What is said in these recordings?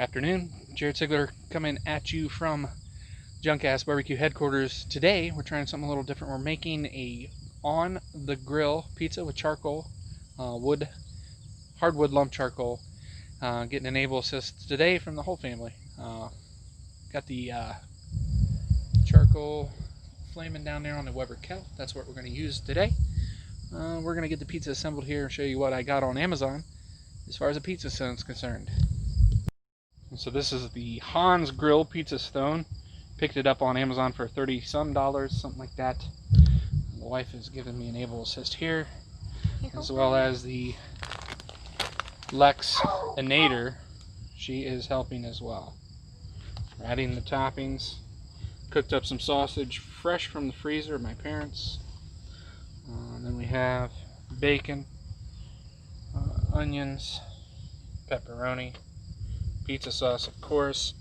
Afternoon, Jared Sigler coming at you from Junk Ass Barbecue headquarters. Today we're trying something a little different. We're making a on the grill pizza with charcoal, hardwood lump charcoal. Getting an able assist today from the whole family. Got the charcoal flaming down there on the Weber kettle. That's what we're going to use today. We're going to get the pizza assembled here and show you what I got on Amazon as far as a pizza stone is concerned. So this is the Hans Grill Pizza Stone. Picked it up on Amazon for $30 some, something like that. The wife has given me an able assist here, as well as the Lex Inator. She is helping as well. We're adding the toppings. Cooked up some sausage fresh from the freezer of my parents. And then we have bacon, onions, pepperoni, pizza sauce, of course,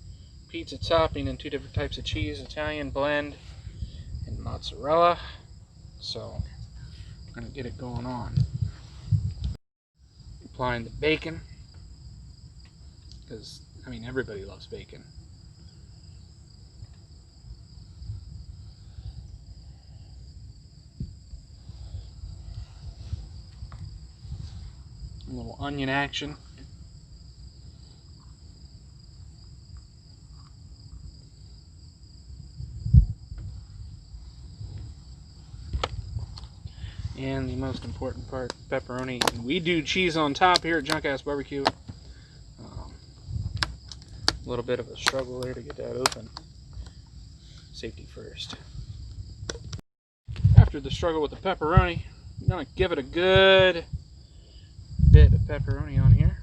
pizza topping and two different types of cheese, Italian blend and mozzarella. So we're going to get it going on. Applying the bacon, because I mean everybody loves bacon. A little onion action. And the most important part, pepperoni. And we do cheese on top here at Junk Ass Barbecue. A little bit of a struggle there to get that open. Safety first. After the struggle with the pepperoni, I'm going to give it a good bit of pepperoni on here.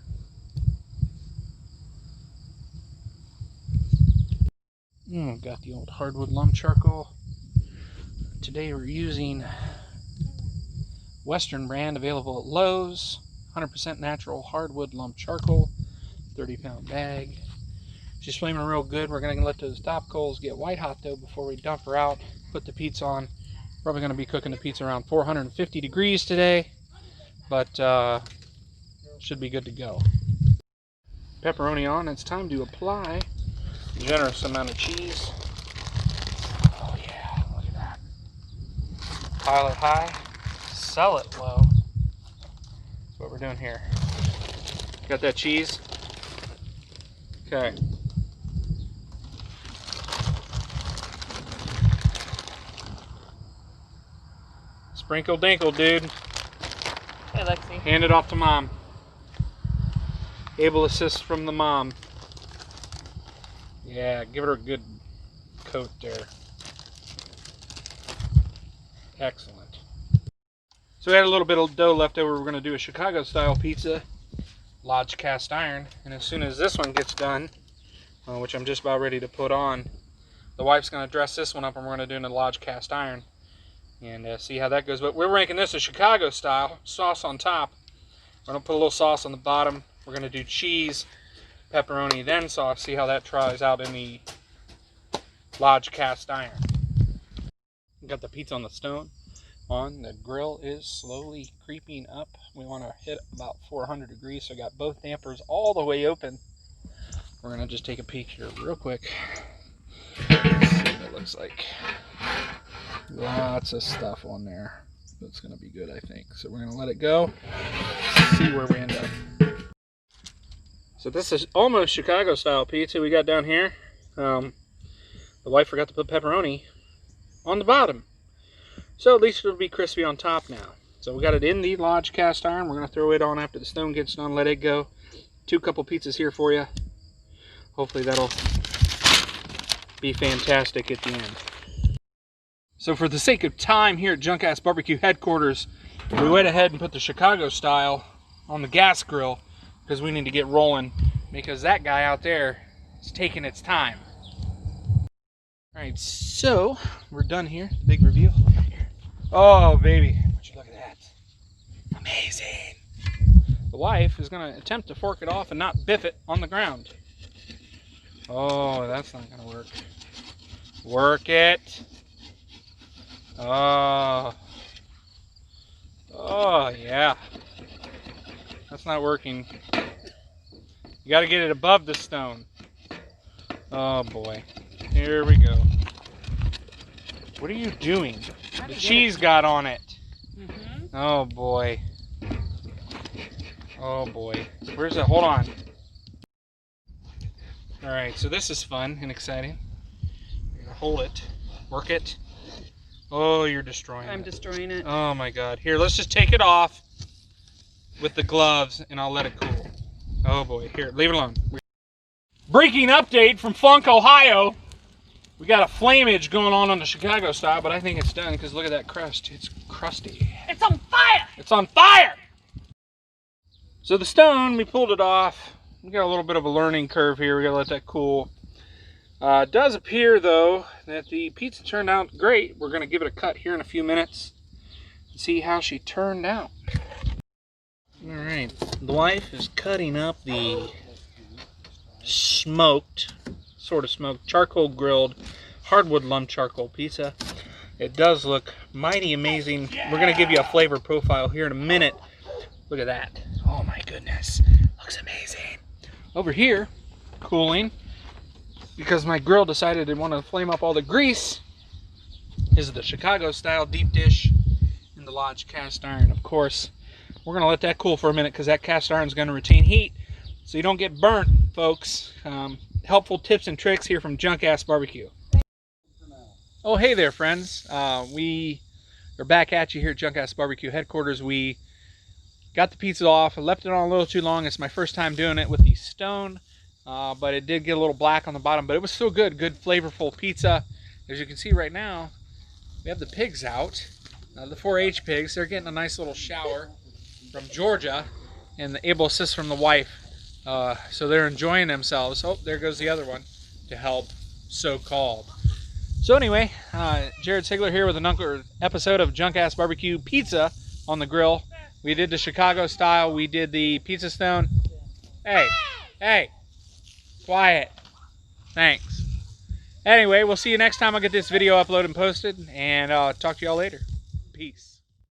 Got the old hardwood lump charcoal. Today we're using Western brand, available at Lowe's. 100% natural hardwood lump charcoal, 30-pound bag. She's flaming real good. We're going to let those top coals get white hot though before we dump her out. Put the pizza on. Probably going to be cooking the pizza around 450 degrees today, but should be good to go. Pepperoni on. It's time to apply a generous amount of cheese. Oh yeah, look at that. Pile it high, sell it low. That's what we're doing here. Got that cheese? Okay. Sprinkle dinkle, dude. Hey, Lexi. Hand it off to mom. Able assist from the mom. Yeah, give her a good coat there. Excellent. So we had a little bit of dough left over. We're going to do a Chicago style pizza, Lodge cast iron. And as soon as this one gets done, which I'm just about ready to put on, the wife's going to dress this one up and we're going to do it in a Lodge cast iron. And see how that goes. But we're making this a Chicago style, sauce on top. We're going to put a little sauce on the bottom. We're going to do cheese, pepperoni, then sauce. See how that tries out in the Lodge cast iron. Got the pizza on the stone on. The grill is slowly creeping up. We want to hit about 400 degrees, so I got both dampers all the way open. We're going to just take a peek here real quick. Let's see what it looks like. Lots of stuff on there. That's going to be good, I think. So we're going to let it go. See where we end up. So this is almost Chicago style pizza we got down here. The wife forgot to put pepperoni on the bottom. So at least it'll be crispy on top now. So we got it in the Lodge cast iron. We're going to throw it on after the stone gets done. Let it go. Couple pizzas here for you. Hopefully that'll be fantastic at the end. So for the sake of time here at Junk Ass Barbecue headquarters, we went ahead and put the Chicago style on the gas grill because we need to get rolling, because that guy out there is taking its time. Alright, so we're done here. Big review. Oh baby, would you look at that. Amazing. The wife is going to attempt to fork it off and not biff it on the ground. Oh, that's not going to work. Work it. Oh. Oh, yeah. That's not working. You got to get it above the stone. Oh boy. Here we go. What are you doing? The cheese got on it. Oh boy. Oh boy. Where's the, hold on. Alright, so this is fun and exciting. You're gonna hold it, work it. Oh, you're destroying it. I'm destroying it. Oh my god. Here, let's just take it off with the gloves and I'll let it cool. Oh boy. Here, leave it alone. Breaking update from Funk, Ohio. We got a flameage going on the Chicago style, but I think it's done because look at that crust. It's crusty. It's on fire! It's on fire! So the stone, we pulled it off. We got a little bit of a learning curve here. We gotta let that cool. It does appear though that the pizza turned out great. We're gonna give it a cut here in a few minutes and see how she turned out. All right, the wife is cutting up the smoked, sort of smoked, charcoal grilled hardwood lump charcoal pizza. It does look mighty amazing. We're gonna give you a flavor profile here in a minute. Look at that. Oh my goodness, looks amazing. Over here, cooling, because my grill decided it wanted to flame up all the grease, is the Chicago style deep dish in the Lodge cast iron. Of course, we're gonna let that cool for a minute because that cast iron is gonna retain heat so you don't get burnt, folks. Helpful tips and tricks here from Junk Ass Barbecue. Oh, hey there, friends. We are back at you here at Junk Ass Barbecue headquarters. We got the pizza off. I left it on a little too long. It's my first time doing it with the stone, but it did get a little black on the bottom, but it was still good. Good, flavorful pizza. As you can see right now, we have the pigs out. The 4-H pigs. They're getting a nice little shower from Georgia and the able assist from the wife. So they're enjoying themselves. Oh, there goes the other one to help, so-called. So anyway, Jared Sigler here with another episode of Junk Ass Barbecue Pizza on the grill. We did the Chicago style. We did the pizza stone. Hey, quiet. Thanks. Anyway, we'll see you next time I get this video uploaded and posted, and talk to y'all later. Peace.